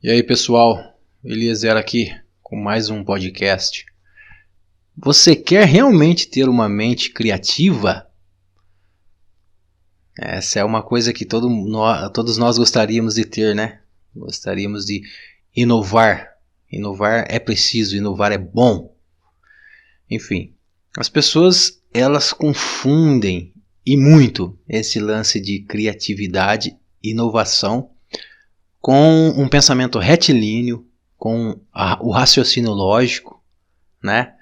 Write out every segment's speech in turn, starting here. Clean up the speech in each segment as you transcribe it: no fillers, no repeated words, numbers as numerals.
E aí pessoal, Eliezer aqui com mais um podcast. Você quer realmente ter uma mente criativa? Essa é uma coisa que todos nós gostaríamos de ter, né? Gostaríamos de inovar. Inovar é preciso, inovar é bom. Enfim, as pessoas elas confundem e muito esse lance de criatividade, inovação com um pensamento retilíneo, com o raciocínio lógico, né?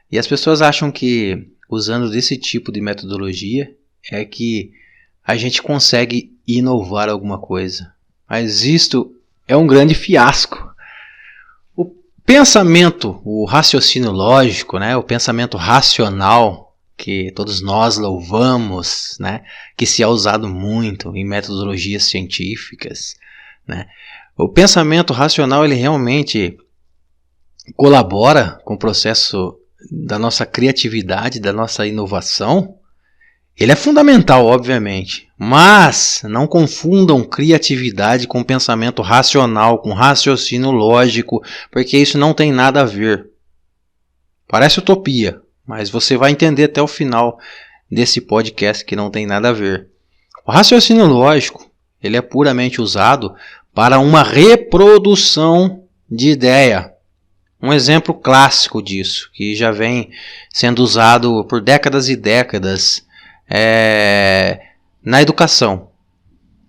E as pessoas acham que usando desse tipo de metodologia é que a gente consegue inovar alguma coisa. Mas isto é um grande fiasco. O pensamento, o raciocínio lógico, né? O pensamento racional que todos nós louvamos, né? Que se é usado muito em metodologias científicas, né? O pensamento racional ele realmente colabora com o processo da nossa criatividade, da nossa inovação. Ele é fundamental, obviamente, mas não confundam criatividade com pensamento racional, com raciocínio lógico, porque isso não tem nada a ver. Parece utopia, mas você vai entender até o final desse podcast que não tem nada a ver. O raciocínio lógico ele é puramente usado para uma reprodução de ideia. Um exemplo clássico disso, que já vem sendo usado por décadas e décadas na educação.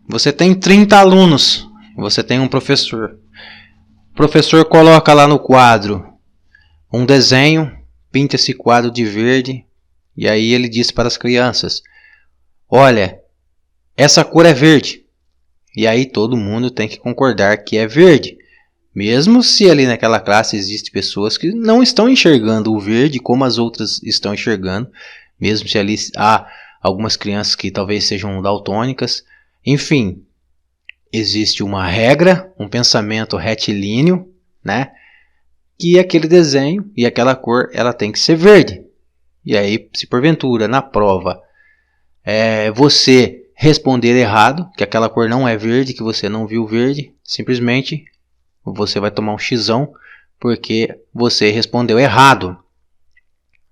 Você tem 30 alunos, você tem um professor. O professor coloca lá no quadro um desenho, pinta esse quadro de verde, e aí ele diz para as crianças: olha, essa cor é verde. E aí todo mundo tem que concordar que é verde. Mesmo se ali naquela classe existem pessoas que não estão enxergando o verde como as outras estão enxergando. Mesmo se ali há algumas crianças que talvez sejam daltônicas. Enfim, existe uma regra, um pensamento retilíneo, né? Que aquele desenho e aquela cor ela tem que ser verde. E aí, se porventura na prova você responder errado, que aquela cor não é verde, que você não viu verde, simplesmente você vai tomar um xizão porque você respondeu errado.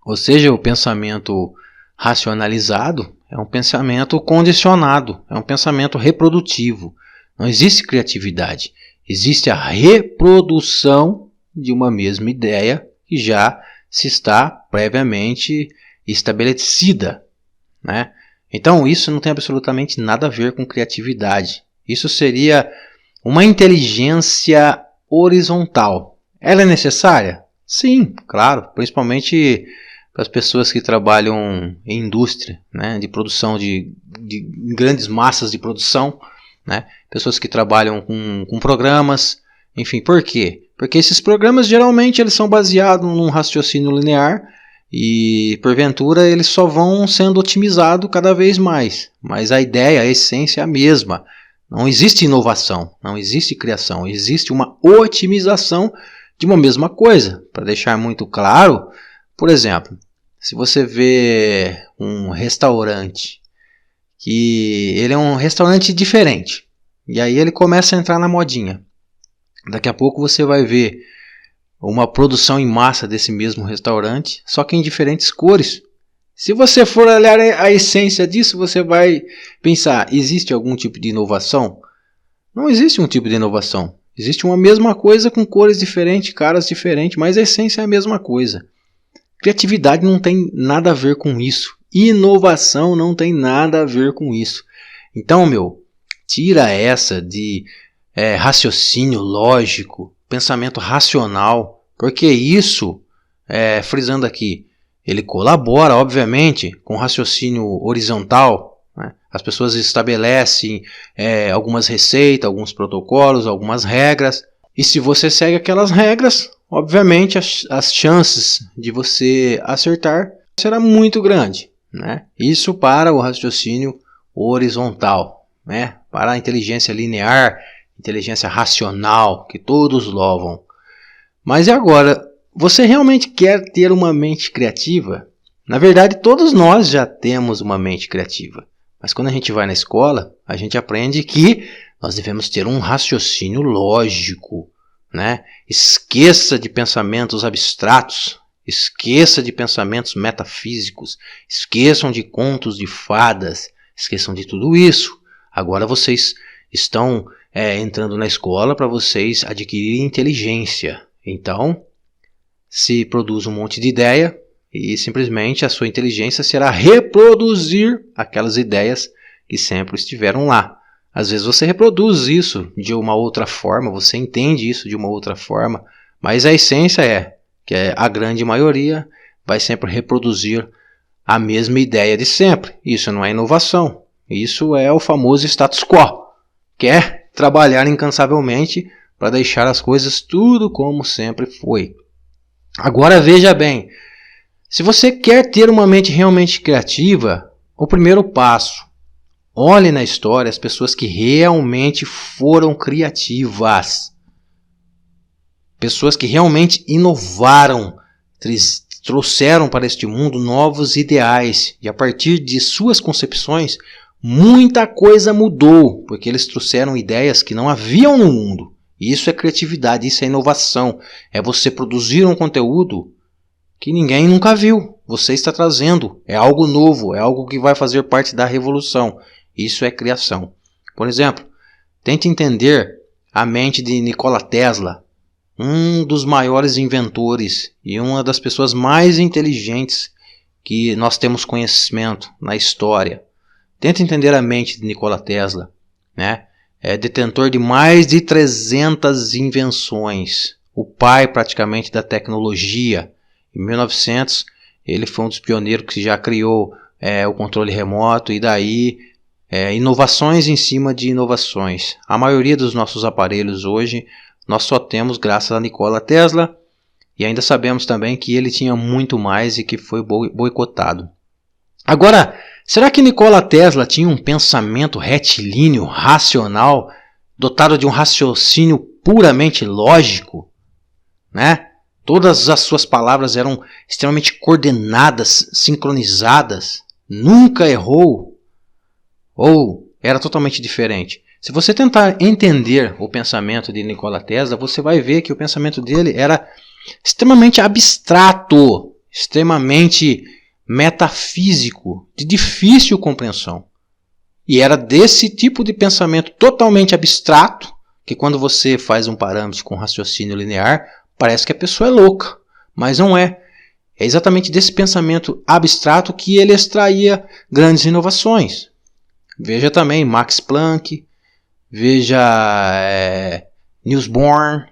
Ou seja, o pensamento racionalizado é um pensamento condicionado, é um pensamento reprodutivo. Não existe criatividade, existe a reprodução de uma mesma ideia que já se está previamente estabelecida, né? Então isso não tem absolutamente nada a ver com criatividade. Isso seria uma inteligência horizontal. Ela é necessária? Sim, claro, principalmente para as pessoas que trabalham em indústria, né, de produção de grandes massas de produção, né, pessoas que trabalham com programas, enfim, por quê? Porque esses programas geralmente eles são baseados num raciocínio linear e porventura eles só vão sendo otimizados cada vez mais, mas a ideia, a essência é a mesma. Não existe inovação, não existe criação, existe uma otimização de uma mesma coisa. Para deixar muito claro, por exemplo, se você vê um restaurante, que ele é um restaurante diferente, e aí ele começa a entrar na modinha. Daqui a pouco você vai ver uma produção em massa desse mesmo restaurante, só que em diferentes cores. Se você for olhar a essência disso, você vai pensar, existe algum tipo de inovação? Não existe um tipo de inovação. Existe uma mesma coisa com cores diferentes, caras diferentes, mas a essência é a mesma coisa. Criatividade não tem nada a ver com isso. Inovação não tem nada a ver com isso. Então, tira essa de raciocínio lógico, pensamento racional, porque isso, frisando aqui, ele colabora, obviamente, com o raciocínio horizontal, né? As pessoas estabelecem algumas receitas, alguns protocolos, algumas regras. E se você segue aquelas regras, obviamente as chances de você acertar será muito grande, né? Isso para o raciocínio horizontal, né? Para a inteligência linear, inteligência racional, que todos louvam. Mas e agora? Você realmente quer ter uma mente criativa? Na verdade, todos nós já temos uma mente criativa. Mas quando a gente vai na escola, a gente aprende que Nós devemos ter um raciocínio lógico, né? Esqueça de pensamentos abstratos, esqueça de pensamentos metafísicos, esqueçam de contos de fadas, esqueçam de tudo isso. Agora vocês estão entrando na escola para vocês adquirirem inteligência. Então, se produz um monte de ideia e simplesmente a sua inteligência será reproduzir aquelas ideias que sempre estiveram lá. Às vezes você reproduz isso de uma outra forma, você entende isso de uma outra forma, mas a essência é que a grande maioria vai sempre reproduzir a mesma ideia de sempre. Isso não é inovação, isso é o famoso status quo. Quer trabalhar incansavelmente para deixar as coisas tudo como sempre foi. Agora veja bem, se você quer ter uma mente realmente criativa, o primeiro passo, olhe na história as pessoas que realmente foram criativas. Pessoas que realmente inovaram, trouxeram para este mundo novos ideais. E a partir de suas concepções, muita coisa mudou, porque eles trouxeram ideias que não haviam no mundo. Isso é criatividade, isso é inovação. É você produzir um conteúdo que ninguém nunca viu. Você está trazendo. É algo novo, é algo que vai fazer parte da revolução. Isso é criação. Por exemplo, tente entender a mente de Nikola Tesla, um dos maiores inventores e uma das pessoas mais inteligentes que nós temos conhecimento na história. Tente entender a mente de Nikola Tesla, né? É detentor de mais de 300 invenções, o pai praticamente da tecnologia. Em 1900, ele foi um dos pioneiros que já criou o controle remoto e daí inovações em cima de inovações. A maioria dos nossos aparelhos hoje nós só temos graças a Nikola Tesla e ainda sabemos também que ele tinha muito mais e que foi boicotado. Agora, será que Nikola Tesla tinha um pensamento retilíneo, racional, dotado de um raciocínio puramente lógico, né? Todas as suas palavras eram extremamente coordenadas, sincronizadas, nunca errou? Ou era totalmente diferente? Se você tentar entender o pensamento de Nikola Tesla, você vai ver que o pensamento dele era extremamente abstrato, extremamente metafísico, de difícil compreensão. E era desse tipo de pensamento totalmente abstrato, que quando você faz um parâmetro com raciocínio linear, parece que a pessoa é louca, mas não é. É exatamente desse pensamento abstrato que ele extraía grandes inovações. Veja também Max Planck, veja Niels Bohr,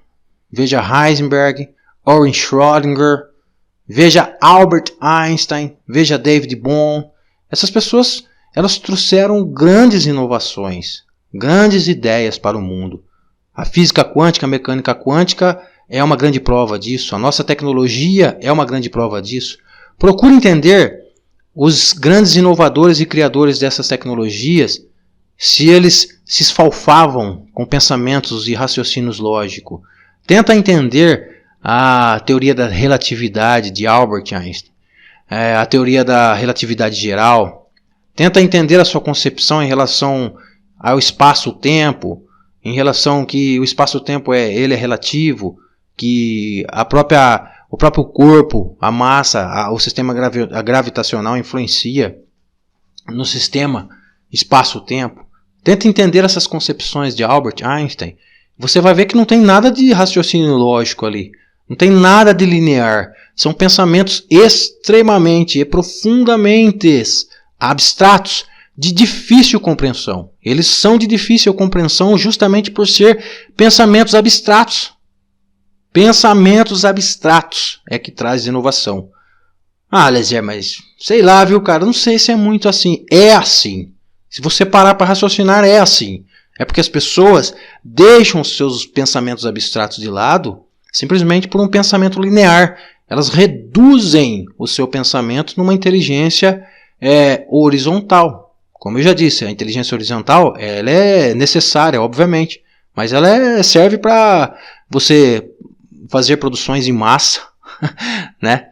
veja Heisenberg, Erwin Schrödinger, veja Albert Einstein, veja David Bohm. Essas pessoas, elas trouxeram grandes inovações, grandes ideias para o mundo. A física quântica, a mecânica quântica é uma grande prova disso. A nossa tecnologia é uma grande prova disso. Procure entender os grandes inovadores e criadores dessas tecnologias, se eles se esfalfavam com pensamentos e raciocínios lógicos. Tenta entender a teoria da relatividade de Albert Einstein, a teoria da relatividade geral. Tenta entender a sua concepção em relação ao espaço-tempo, em relação que o espaço-tempo ele é relativo, que o próprio corpo, a massa, o sistema gravitacional influencia no sistema espaço-tempo. Tenta entender essas concepções de Albert Einstein. Você vai ver que não tem nada de raciocínio lógico ali. Não tem nada de linear. São pensamentos extremamente e profundamente abstratos, de difícil compreensão. Eles são de difícil compreensão justamente por ser pensamentos abstratos. Pensamentos abstratos é que traz inovação. Ah, Lezer, mas sei lá, viu, cara? Não sei se é muito assim. É assim. Se você parar para raciocinar, é assim. É porque as pessoas deixam seus pensamentos abstratos de lado simplesmente por um pensamento linear. Elas reduzem o seu pensamento numa inteligência horizontal. Como eu já disse, a inteligência horizontal ela é necessária, obviamente, mas ela serve para você fazer produções em massa, né?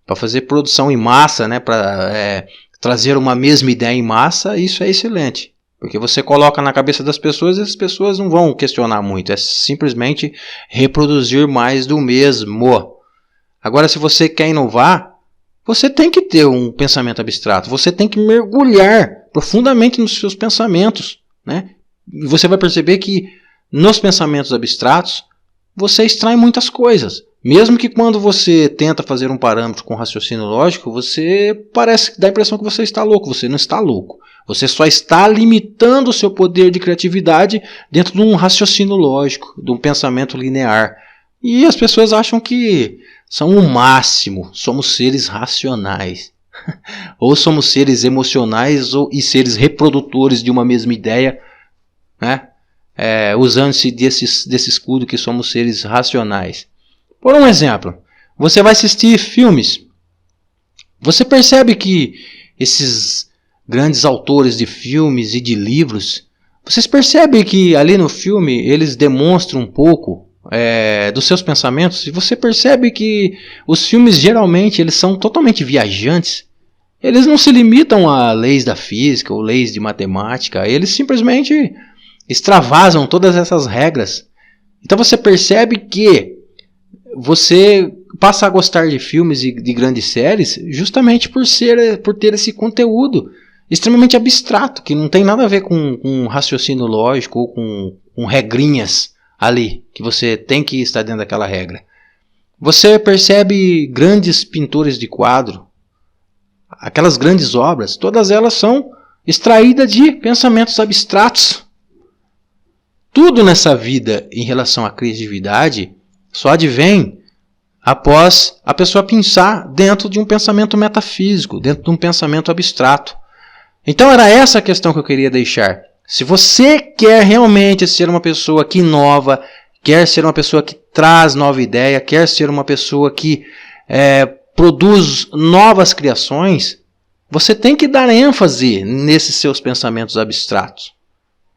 Para fazer produção em massa, né? Para trazer uma mesma ideia em massa, isso é excelente. Porque você coloca na cabeça das pessoas e as pessoas não vão questionar muito. É simplesmente reproduzir mais do mesmo. Agora, se você quer inovar, você tem que ter um pensamento abstrato. Você tem que mergulhar profundamente nos seus pensamentos, né? E você vai perceber que nos pensamentos abstratos, você extrai muitas coisas. Mesmo que quando você tenta fazer um parâmetro com raciocínio lógico, você parece dá a impressão que você está louco. Você não está louco. Você só está limitando o seu poder de criatividade dentro de um raciocínio lógico, de um pensamento linear. E as pessoas acham que são o máximo, somos seres racionais. Ou somos seres emocionais e seres reprodutores de uma mesma ideia, né? Usando-se desse escudo que somos seres racionais. Por um exemplo, você vai assistir filmes. Você percebe que esses grandes autores de filmes e de livros, vocês percebem que ali no filme eles demonstram um pouco dos seus pensamentos? E você percebe que os filmes geralmente eles são totalmente viajantes. Eles não se limitam a leis da física ou leis de matemática. Eles simplesmente extravasam todas essas regras. Então você percebe que você passa a gostar de filmes e de grandes séries justamente por ter esse conteúdo extremamente abstrato, que não tem nada a ver com um raciocínio lógico ou com regrinhas ali, que você tem que estar dentro daquela regra. Você percebe grandes pintores de quadro, aquelas grandes obras, todas elas são extraídas de pensamentos abstratos. Tudo nessa vida em relação à criatividade só advém após a pessoa pensar dentro de um pensamento metafísico, dentro de um pensamento abstrato. Então era essa a questão que eu queria deixar. Se você quer realmente ser uma pessoa que inova, quer ser uma pessoa que traz nova ideia, quer ser uma pessoa que produz novas criações, você tem que dar ênfase nesses seus pensamentos abstratos,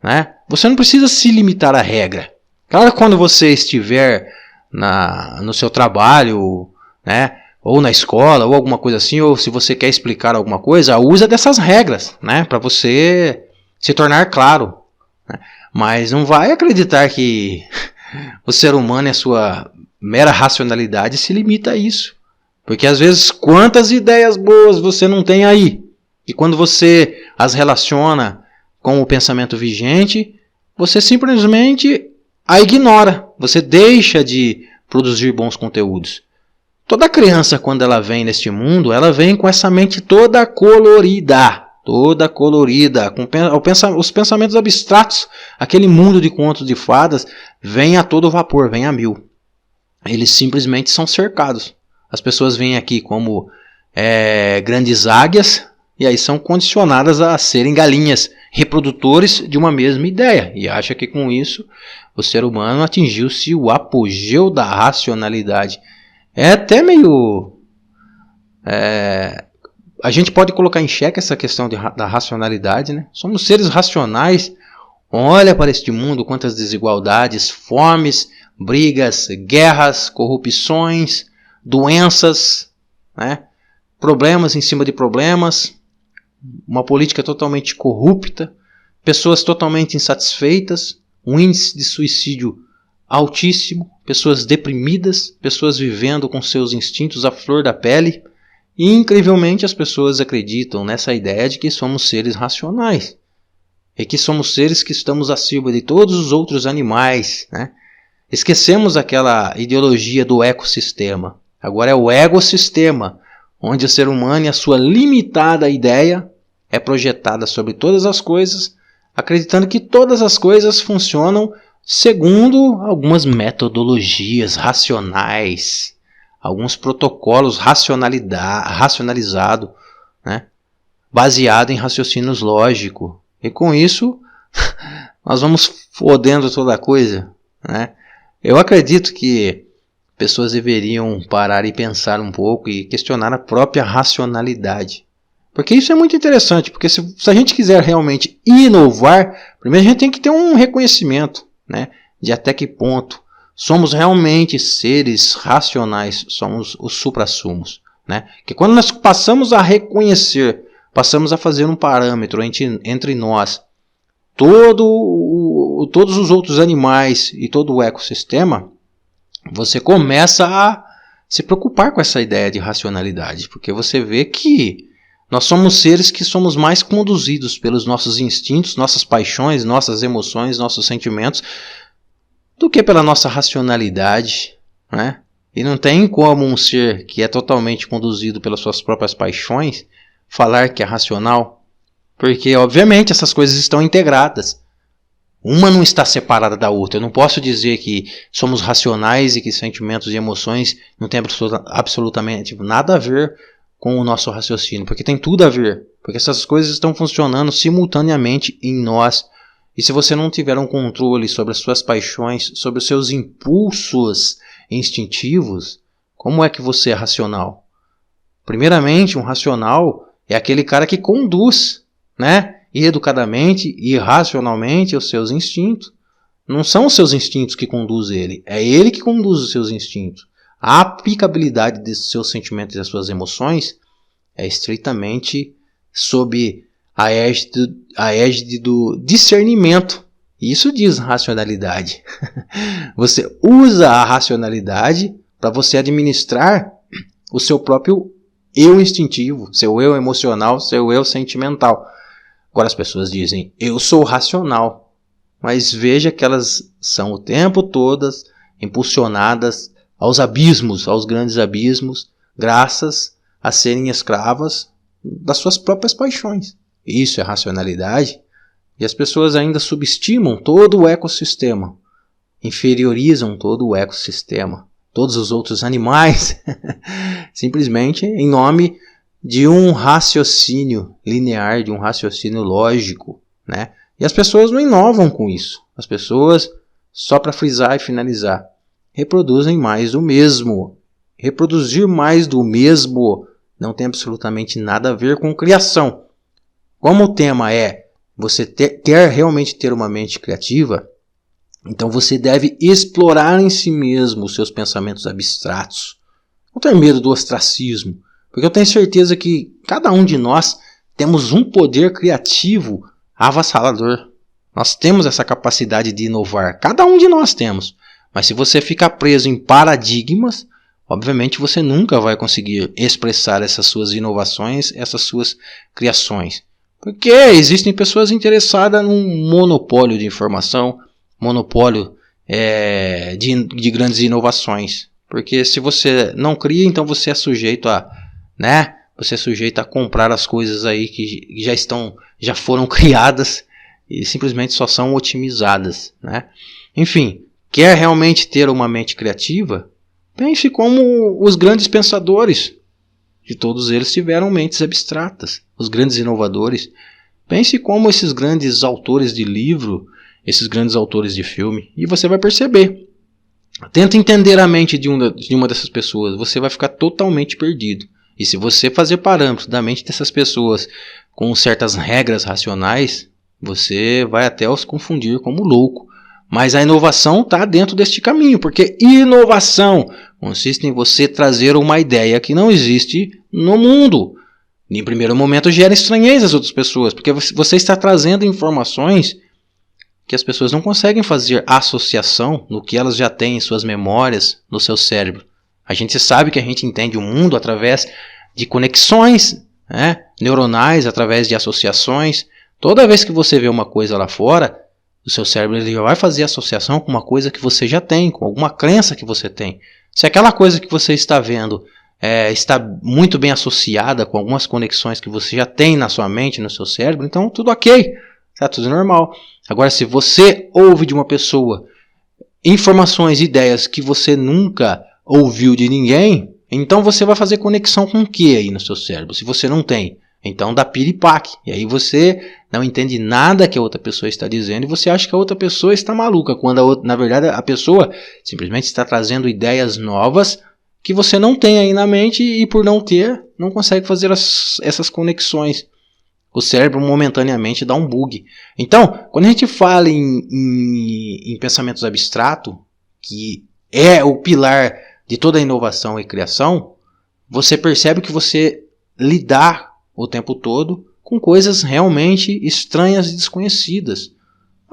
né? Você não precisa se limitar à regra. Claro que quando você estiver no seu trabalho, né, ou na escola, ou alguma coisa assim, ou se você quer explicar alguma coisa, usa dessas regras, né, para você se tornar claro, né? Mas não vai acreditar que o ser humano e a sua mera racionalidade se limita a isso. Porque às vezes quantas ideias boas você não tem aí, e quando você as relaciona com o pensamento vigente, você simplesmente a ignora. Você deixa de produzir bons conteúdos. Toda criança, quando ela vem neste mundo, ela vem com essa mente toda colorida, com os pensamentos abstratos. Aquele mundo de contos de fadas vem a todo vapor, vem a mil. Eles simplesmente são cercados. As pessoas vêm aqui como grandes águias, e aí são condicionadas a serem galinhas, reprodutores de uma mesma ideia. E acha que com isso o ser humano atingiu-se o apogeu da racionalidade. É até meio... a gente pode colocar em xeque essa questão da racionalidade, né? Somos seres racionais. Olha para este mundo, quantas desigualdades, fomes, brigas, guerras, corrupções, doenças, né? Problemas em cima de problemas, uma política totalmente corrupta, pessoas totalmente insatisfeitas, um índice de suicídio altíssimo, pessoas deprimidas, pessoas vivendo com seus instintos à flor da pele. E incrivelmente as pessoas acreditam nessa ideia de que somos seres racionais e que somos seres que estamos acima de todos os outros animais, né? Esquecemos aquela ideologia do ecossistema. Agora é o egossistema, onde o ser humano e a sua limitada ideia é projetada sobre todas as coisas, acreditando que todas as coisas funcionam segundo algumas metodologias racionais, alguns protocolos racionalizados, né, baseado em raciocínios lógicos. E com isso, nós vamos fodendo toda a coisa, né? Eu acredito que pessoas deveriam parar e pensar um pouco e questionar a própria racionalidade. Porque isso é muito interessante, porque se a gente quiser realmente inovar, primeiro a gente tem que ter um reconhecimento, né, de até que ponto somos realmente seres racionais, somos os suprassumos, né? Que quando nós passamos a reconhecer, passamos a fazer um parâmetro entre nós, todos os outros animais e todo o ecossistema, você começa a se preocupar com essa ideia de racionalidade, porque você vê que nós somos seres que somos mais conduzidos pelos nossos instintos, nossas paixões, nossas emoções, nossos sentimentos, do que pela nossa racionalidade, né? E não tem como um ser que é totalmente conduzido pelas suas próprias paixões falar que é racional, porque obviamente essas coisas estão integradas. Uma não está separada da outra. Eu não posso dizer que somos racionais e que sentimentos e emoções não têm absolutamente nada a ver com o nosso raciocínio, porque tem tudo a ver, porque essas coisas estão funcionando simultaneamente em nós. E se você não tiver um controle sobre as suas paixões, sobre os seus impulsos instintivos, como é que você é racional? Primeiramente, um racional é aquele cara que conduz, né? Educadamente e racionalmente os seus instintos. Não são os seus instintos que conduzem ele, é ele que conduz os seus instintos. A aplicabilidade dos seus sentimentos e das suas emoções é estritamente sob a égide do discernimento. Isso diz racionalidade. Você usa a racionalidade para você administrar o seu próprio eu instintivo, seu eu emocional, seu eu sentimental. Agora as pessoas dizem, eu sou racional. Mas veja que elas são o tempo todas impulsionadas aos abismos, aos grandes abismos, graças a serem escravas das suas próprias paixões. Isso é racionalidade. E as pessoas ainda subestimam todo o ecossistema, inferiorizam todo o ecossistema, todos os outros animais, simplesmente em nome de um raciocínio linear, de um raciocínio lógico, né? E as pessoas não inovam com isso. As pessoas, só para frisar e finalizar, reproduzem mais do mesmo. Reproduzir mais do mesmo não tem absolutamente nada a ver com criação. Como o tema é você quer realmente ter uma mente criativa, então você deve explorar em si mesmo os seus pensamentos abstratos. Não ter medo do ostracismo, porque eu tenho certeza que cada um de nós temos um poder criativo avassalador. Nós temos essa capacidade de inovar, cada um de nós temos. Mas se você ficar preso em paradigmas, obviamente você nunca vai conseguir expressar essas suas inovações, essas suas criações. Porque existem pessoas interessadas num monopólio de informação, monopólio de grandes inovações. Porque se você não cria, então você é sujeito a, né? Você é sujeito a comprar as coisas aí que já foram criadas e simplesmente só são otimizadas, né? Enfim, quer realmente ter uma mente criativa? Pense como os grandes pensadores. De todos eles tiveram mentes abstratas. Os grandes inovadores. Pense como esses grandes autores de livro, esses grandes autores de filme. E você vai perceber. Tenta entender a mente de uma dessas pessoas. Você vai ficar totalmente perdido. E se você fazer parâmetros da mente dessas pessoas com certas regras racionais, você vai até os confundir como louco. Mas a inovação está dentro deste caminho, porque inovação consiste em você trazer uma ideia que não existe no mundo. Em primeiro momento gera estranheza às outras pessoas, porque você está trazendo informações que as pessoas não conseguem fazer associação no que elas já têm em suas memórias, no seu cérebro. A gente sabe que a gente entende o mundo através de conexões, né, neuronais, através de associações. Toda vez que você vê uma coisa lá fora, o seu cérebro ele já vai fazer associação com uma coisa que você já tem, com alguma crença que você tem. Se aquela coisa que você está vendo está muito bem associada com algumas conexões que você já tem na sua mente, no seu cérebro, então tudo ok, está tudo normal. Agora, se você ouve de uma pessoa informações, ideias que você nunca ouviu de ninguém, então você vai fazer conexão com o que aí no seu cérebro? Se você não tem, então dá piripaque. E aí você não entende nada que a outra pessoa está dizendo e você acha que a outra pessoa está maluca, quando na verdade a pessoa simplesmente está trazendo ideias novas que você não tem aí na mente e por não ter, não consegue fazer essas conexões. O cérebro momentaneamente dá um bug. Então, quando a gente fala em pensamentos abstratos, que é o pilar de toda a inovação e criação, você percebe que você lidar o tempo todo com coisas realmente estranhas e desconhecidas.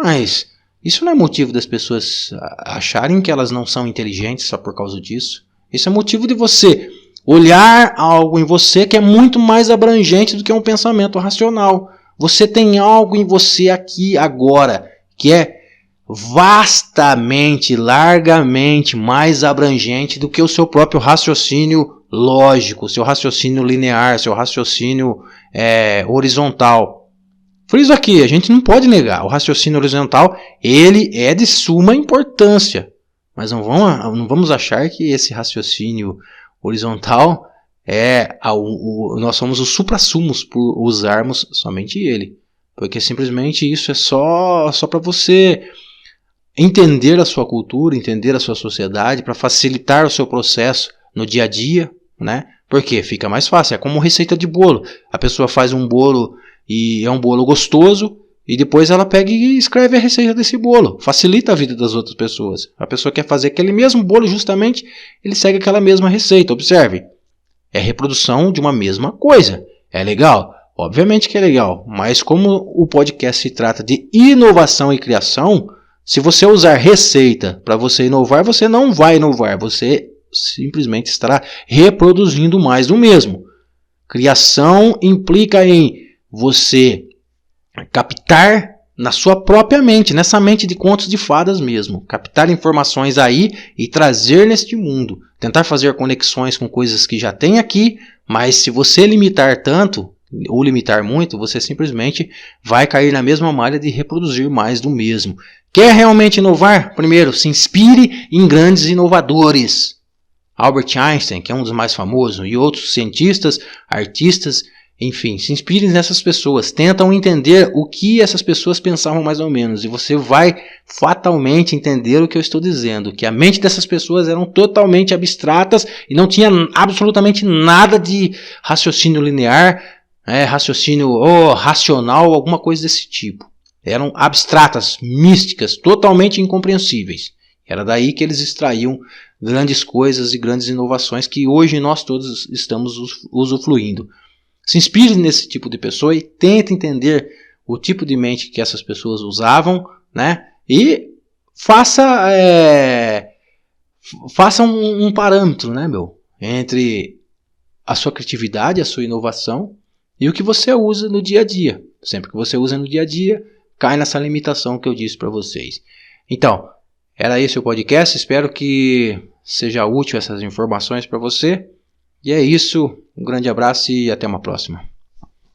Mas isso não é motivo das pessoas acharem que elas não são inteligentes só por causa disso. Isso é motivo de você olhar algo em você que é muito mais abrangente do que um pensamento racional. Você tem algo em você aqui agora que é vastamente, largamente mais abrangente do que o seu próprio raciocínio lógico, seu raciocínio linear, seu raciocínio horizontal. Por isso aqui, a gente não pode negar, o raciocínio horizontal, ele é de suma importância. Mas não vamos achar que esse raciocínio horizontal nós somos os suprassumos por usarmos somente ele. Porque simplesmente isso é só para você entender a sua cultura, entender a sua sociedade, para facilitar o seu processo no dia a dia, né? Porque fica mais fácil, é como receita de bolo. A pessoa faz um bolo e é um bolo gostoso, e depois ela pega e escreve a receita desse bolo. Facilita a vida das outras pessoas. A pessoa quer fazer aquele mesmo bolo, justamente, ele segue aquela mesma receita. Observe, é reprodução de uma mesma coisa. É legal? Obviamente que é legal, mas como o podcast se trata de inovação e criação, se você usar receita para você inovar, você não vai inovar, você simplesmente estará reproduzindo mais do mesmo. Criação implica em você captar na sua própria mente, nessa mente de contos de fadas mesmo, captar informações aí e trazer neste mundo, tentar fazer conexões com coisas que já tem aqui, mas se você limitar tanto ou limitar muito, você simplesmente vai cair na mesma malha de reproduzir mais do mesmo. Quer realmente inovar? Primeiro, se inspire em grandes inovadores. Albert Einstein, que é um dos mais famosos, e outros cientistas, artistas, enfim, se inspire nessas pessoas. Tentam entender o que essas pessoas pensavam mais ou menos. E você vai fatalmente entender o que eu estou dizendo. Que a mente dessas pessoas eram totalmente abstratas e não tinha absolutamente nada de raciocínio linear, raciocínio racional, alguma coisa desse tipo. Eram abstratas, místicas, totalmente incompreensíveis. Era daí que eles extraíam grandes coisas e grandes inovações que hoje nós todos estamos usufruindo. Se inspire nesse tipo de pessoa e tente entender o tipo de mente que essas pessoas usavam, né? E faça um parâmetro, né, entre a sua criatividade, a sua inovação e o que você usa no dia a dia. Sempre que você usa no dia a dia, cai nessa limitação que eu disse para vocês. Então, era esse o podcast. Espero que seja útil essas informações para você. E é isso. Um grande abraço e até uma próxima.